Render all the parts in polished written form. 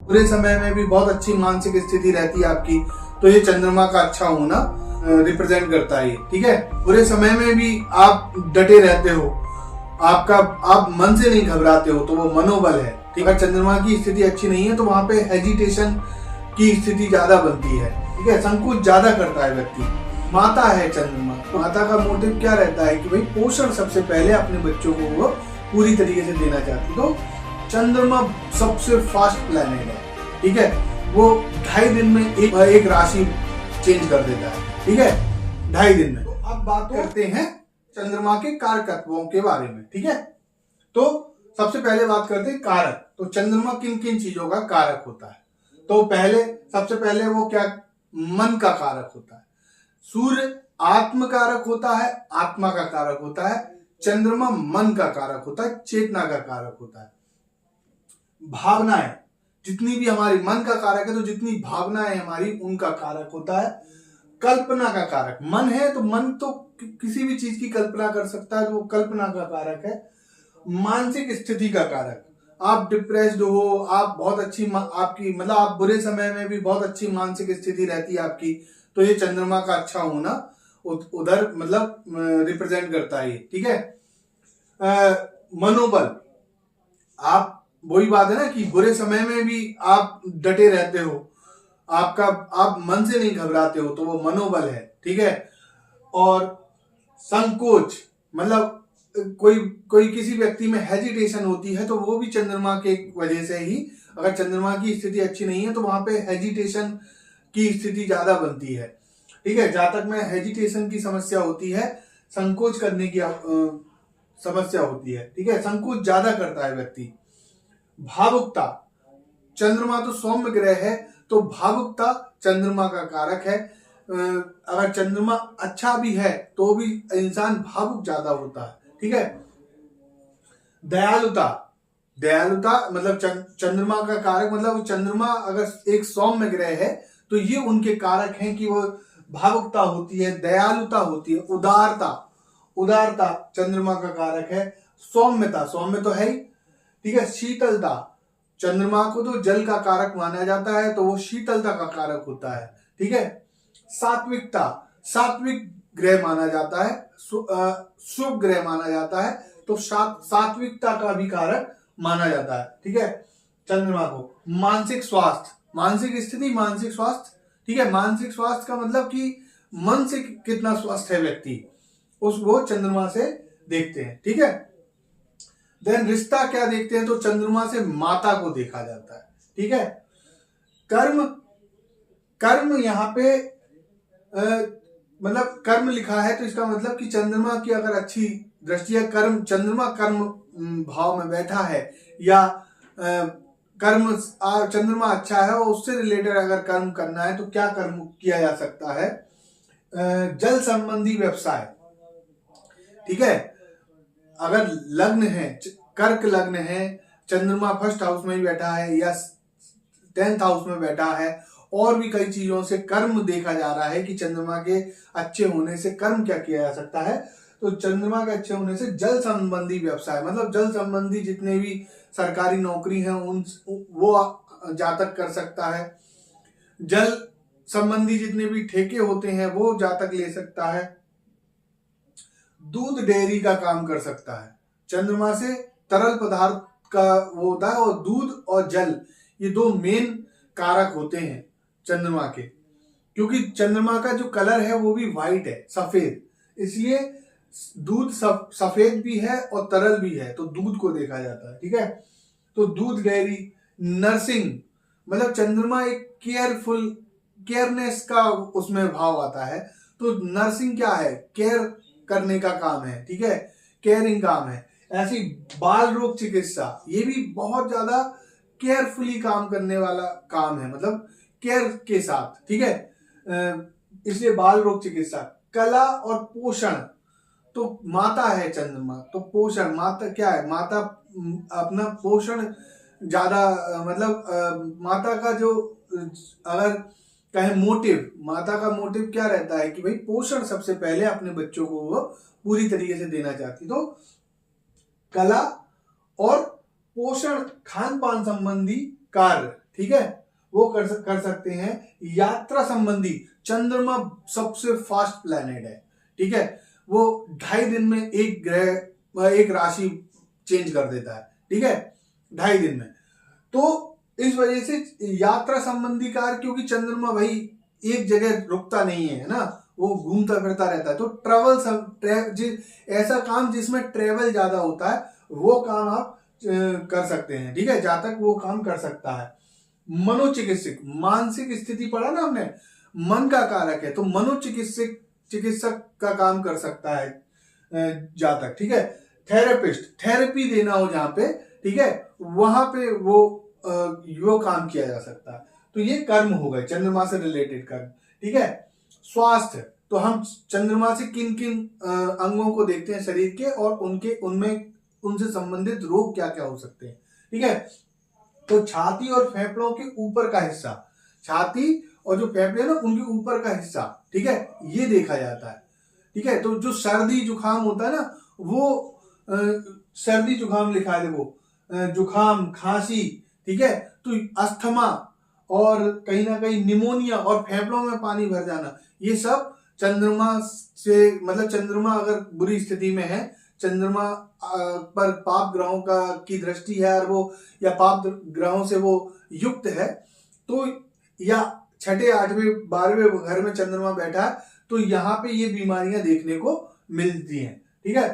बुरे समय में भी बहुत अच्छी मानसिक स्थिति रहती है आपकी, तो ये चंद्रमा का अच्छा होना रिप्रेजेंट करता है। ठीक है, बुरे समय में भी आप डटे रहते हो, आप मन से नहीं घबराते हो, तो वो मनोबल है। ठीक है, चंद्रमा की स्थिति अच्छी नहीं है तो वहां पे हेजिटेशन की स्थिति ज्यादा बनती है। ठीक है, संकोच ज्यादा करता है व्यक्ति। माता है चंद्रमा, तो माता का मोटिव क्या रहता है कि भाई पोषण सबसे पहले अपने बच्चों को वो पूरी तरीके से देना चाहती। तो चंद्रमा सबसे फास्ट प्लैनेट है। ठीक है, वो 2.5 दिन में एक राशि चेंज कर देता है। ठीक है, 2.5 दिन में। तो अब बात करते हैं चंद्रमा के कारकत्वों के बारे में। ठीक है, तो सबसे पहले बात करते हैं कारक। तो चंद्रमा किन किन चीजों का कारक होता है? तो सबसे पहले वो क्या, मन का कारक होता है। सूर्य आत्म कारक होता है, आत्मा का कारक होता है। चंद्रमा मन का कारक होता है, चेतना का कारक होता है। भावनाएं, जितनी भी हमारी मन का कारक है, तो जितनी भावनाएं हमारी उनका कारक होता है। कल्पना का कारक, मन है तो मन तो किसी भी चीज की कल्पना कर सकता है, तो वो कल्पना का कारक है। मानसिक स्थिति का कारक, आप डिप्रेस्ड हो, आप बहुत अच्छी आपकी मतलब आप बुरे समय में भी बहुत अच्छी मानसिक स्थिति रहती है आपकी, तो ये चंद्रमा का अच्छा होना उधर मतलब रिप्रेजेंट करता है। ठीक है, मनोबल, आप वही बात है ना कि बुरे समय में भी आप डटे रहते हो, आप मन से नहीं घबराते हो, तो वो मनोबल है। ठीक है, और संकोच मतलब कोई किसी व्यक्ति में हेजिटेशन होती है, तो वो भी चंद्रमा के वजह से ही, अगर चंद्रमा की स्थिति अच्छी नहीं है तो वहां पे हेजिटेशन की स्थिति ज्यादा बनती है। ठीक है, जातक में हेजिटेशन की समस्या होती है, संकोच करने की समस्या होती है। ठीक है, संकोच ज्यादा करता है व्यक्ति। भावुकता, चंद्रमा तो सौम्य ग्रह है, तो भावुकता चंद्रमा का कारक है। अगर चंद्रमा अच्छा भी है तो भी इंसान भावुक ज्यादा होता है। ठीक है, दयालुता मतलब चंद्रमा का कारक, मतलब चंद्रमा अगर एक सौम्य ग्रह है तो ये उनके कारक हैं कि वो भावुकता होती है, दयालुता होती है। उदारता चंद्रमा का कारक है। सौम्य तो है ही। ठीक है, शीतलता, चंद्रमा को तो जल का कारक माना जाता है, तो वो शीतलता का कारक होता है। ठीक है, सात्विक ग्रह माना जाता है, शुभ ग्रह माना जाता है, तो सात्विकता का भी कारक माना जाता है। ठीक है, चंद्रमा को। मानसिक स्वास्थ्य। ठीक है, मानसिक स्वास्थ्य का मतलब कि मन से कितना स्वस्थ है व्यक्ति, वो चंद्रमा से देखते हैं। ठीक है, देन रिश्ता क्या देखते हैं, तो चंद्रमा से माता को देखा जाता है। ठीक है, कर्म यहाँ पे मतलब कर्म लिखा है, तो इसका मतलब कि चंद्रमा की अगर अच्छी दृष्टि है, चंद्रमा कर्म भाव में बैठा है, या चंद्रमा अच्छा है और उससे रिलेटेड अगर कर्म करना है तो क्या कर्म किया जा सकता है? जल संबंधी व्यवसाय। ठीक है, अगर लग्न है, कर्क लग्न है, चंद्रमा फर्स्ट हाउस में ही बैठा है या 10th हाउस में बैठा है, और भी कई चीजों से कर्म देखा जा रहा है कि चंद्रमा के अच्छे होने से कर्म क्या किया जा सकता है। तो चंद्रमा के अच्छे होने से जल संबंधी व्यवसाय, मतलब जल संबंधी जितने भी सरकारी नौकरी हैं वो जातक कर सकता है। जल संबंधी जितने भी ठेके होते हैं वो जातक ले सकता है। दूध डेयरी का काम कर सकता है। चंद्रमा से तरल पदार्थ का वो होता है, और दूध और जल ये दो मेन कारक होते हैं चंद्रमा के, क्योंकि चंद्रमा का जो कलर है वो भी व्हाइट है, सफेद, इसलिए दूध सफेद भी है और तरल भी है, तो दूध को देखा जाता है। ठीक है, तो दूध डेयरी। नर्सिंग, मतलब चंद्रमा एक केयरनेस का उसमें भाव आता है, तो नर्सिंग क्या है? केयर करने का काम है। ठीक है, केयरिंग काम है। ऐसी बाल रोग चिकित्सा, ये भी बहुत ज्यादा केयरफुली काम करने वाला काम है, मतलब केयर के साथ। ठीक है, इसलिए बाल रोग चिकित्सा। कला और पोषण, तो माता है चंद्रमा, तो पोषण, माता क्या है? माता अपना पोषण ज्यादा मतलब माता का जो अगर कहे मोटिव, माता का मोटिव क्या रहता है कि भाई पोषण सबसे पहले अपने बच्चों को वो पूरी तरीके से देना चाहती। तो कला और पोषण, खान पान संबंधी कार्य ठीक है, वो कर सकते हैं। यात्रा संबंधी, चंद्रमा सबसे फास्ट प्लैनेट है, ठीक है, वो 2.5 दिन में एक ग्रह एक राशि चेंज कर देता है, ठीक है, 2.5 दिन में। तो इस वजह से यात्रा संबंधी कार्य, क्योंकि चंद्रमा भाई एक जगह रुकता नहीं है ना, वो घूमता फिरता रहता है, तो ऐसा काम जिसमें ट्रेवल ज्यादा होता है वो काम आप कर सकते हैं, ठीक है, जातक वो काम कर सकता है। मनोचिकित्सक, मानसिक स्थिति पढ़ा ना हमने, मन का कारक है, तो चिकित्सक का काम कर सकता है जातक, ठीक है। थेरेपिस्ट, थेरेपी देना हो जहां पे, ठीक है, वहां पे वो काम किया जा सकता है। तो ये कर्म हो गए चंद्रमा से रिलेटेड कर्म, ठीक है। स्वास्थ्य, तो हम चंद्रमा से किन किन अंगों को देखते हैं शरीर के, और उनसे संबंधित रोग क्या क्या हो सकते हैं, ठीक है। तो छाती और फेफड़ों के ऊपर का हिस्सा, छाती और जो फेफड़े ना उनके ऊपर का हिस्सा, ठीक है, ये देखा जाता है, ठीक है। तो जो सर्दी जुकाम होता है ना, वो सर्दी जुकाम लिखा है देखो, जुकाम, खांसी, ठीक है, तो अस्थमा और कहीं ना कहीं निमोनिया और फेफड़ों में पानी भर जाना, ये सब चंद्रमा से, मतलब चंद्रमा अगर बुरी स्थिति में है, चंद्रमा पर पाप ग्रहों की दृष्टि है, और वो या पाप ग्रहों से वो युक्त है, तो या 6ठे 8वें 12वें घर में चंद्रमा बैठा है, तो यहाँ पे ये बीमारियां देखने को मिलती हैं, ठीक है।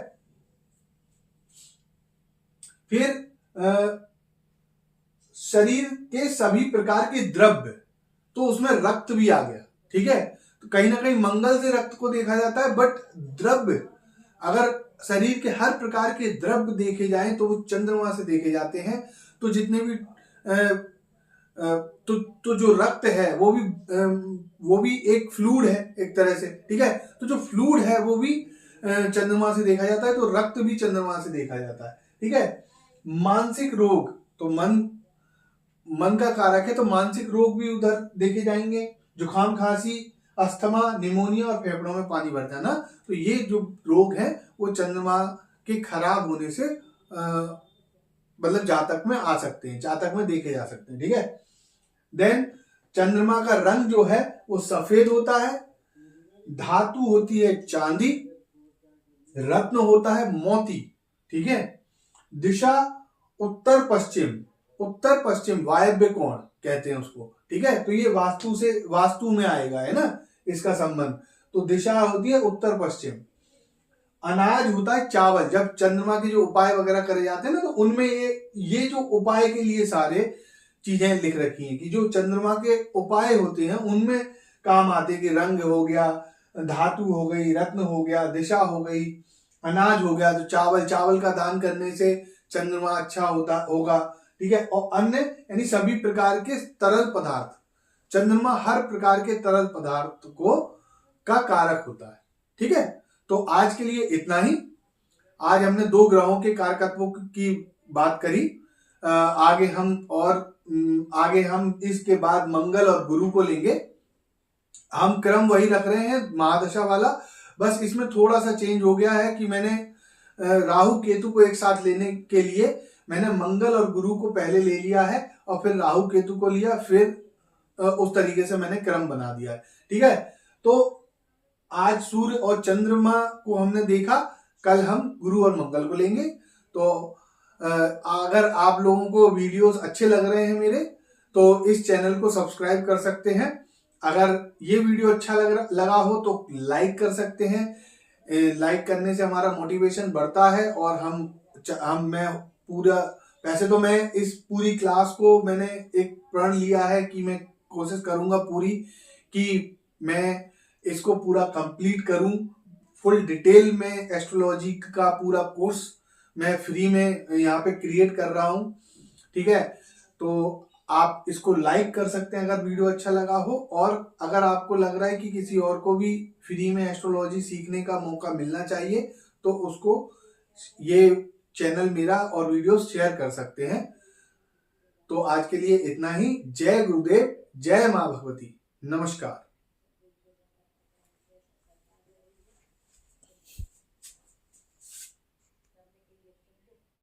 फिर शरीर के सभी प्रकार के द्रव्य, तो उसमें रक्त भी आ गया, ठीक है। तो कहीं ना कहीं मंगल से रक्त को देखा जाता है, बट द्रव्य, अगर शरीर के हर प्रकार के द्रव्य देखे जाएं तो वो चंद्रमा से देखे जाते हैं। तो जितने भी तो जो रक्त है वो भी एक फ्लूइड है एक तरह से, ठीक है। तो जो फ्लूइड है वो भी चंद्रमा से देखा जाता है, तो रक्त भी चंद्रमा से देखा जाता है, ठीक है। मानसिक रोग, तो मन का कारक है, तो मानसिक रोग भी उधर देखे जाएंगे, जुकाम, खांसी, अस्थमा, निमोनिया और फेफड़ों में पानी भर जाना, तो ये जो रोग हैं वो चंद्रमा के खराब होने से मतलब जातक में आ सकते हैं, जातक में देखे जा सकते हैं, ठीक है। देन चंद्रमा का रंग जो है वो सफेद होता है, धातु होती है चांदी, रत्न होता है मोती, ठीक है। दिशा उत्तर पश्चिम वायव्य कोण कहते हैं उसको, ठीक है। तो ये वास्तु में आएगा, है ना इसका संबंध। तो दिशा होती है उत्तर पश्चिम। अनाज होता है चावल। जब चंद्रमा के जो उपाय वगैरह करे जाते हैं ना, तो उनमें ये जो उपाय के लिए सारे चीजें लिख रखी हैं कि जो चंद्रमा के उपाय होते हैं उनमें काम आते हैं, कि रंग हो गया, धातु हो गई, रत्न हो गया, दिशा हो गई, अनाज हो गया, तो चावल का दान करने से चंद्रमा अच्छा होगा, ठीक है। और अन्य यानी सभी प्रकार के तरल पदार्थ, चंद्रमा हर प्रकार के तरल पदार्थ का कारक होता है, ठीक है। तो आज के लिए इतना ही। आज हमने 2 ग्रहों के कारकत्वों की बात करी। आगे हम इसके बाद मंगल और गुरु को लेंगे। हम क्रम वही रख रहे हैं महादशा वाला, बस इसमें थोड़ा सा चेंज हो गया है कि मैंने राहु केतु को एक साथ लेने के लिए मैंने मंगल और गुरु को पहले ले लिया है, और फिर राहु केतु को लिया, फिर उस तरीके से मैंने क्रम बना दिया है, ठीक है। तो आज सूर्य और चंद्रमा को हमने देखा, कल हम गुरु और मंगल को लेंगे। तो अगर आप लोगों को वीडियोस अच्छे लग रहे हैं मेरे, तो इस चैनल को सब्सक्राइब कर सकते हैं। अगर ये वीडियो अच्छा लगा हो तो लाइक कर सकते हैं। लाइक करने से हमारा मोटिवेशन बढ़ता है, और वैसे तो मैं इस पूरी क्लास को मैंने एक प्रण लिया है कि मैं कोशिश करूंगा पूरी कि मैं इसको पूरा कंप्लीट करूं। फुल डिटेल में एस्ट्रोलॉजी का पूरा कोर्स मैं फ्री में यहाँ पे क्रिएट कर रहा हूं, ठीक है। तो आप इसको लाइक कर सकते हैं अगर वीडियो अच्छा लगा हो, और अगर आपको लग रहा है कि किसी और को भी फ्री में एस्ट्रोलॉजी सीखने का मौका मिलना चाहिए, तो उसको ये चैनल मेरा और वीडियो शेयर कर सकते हैं। तो आज के लिए इतना ही। जय गुरुदेव, जय मां भगवती, नमस्कार।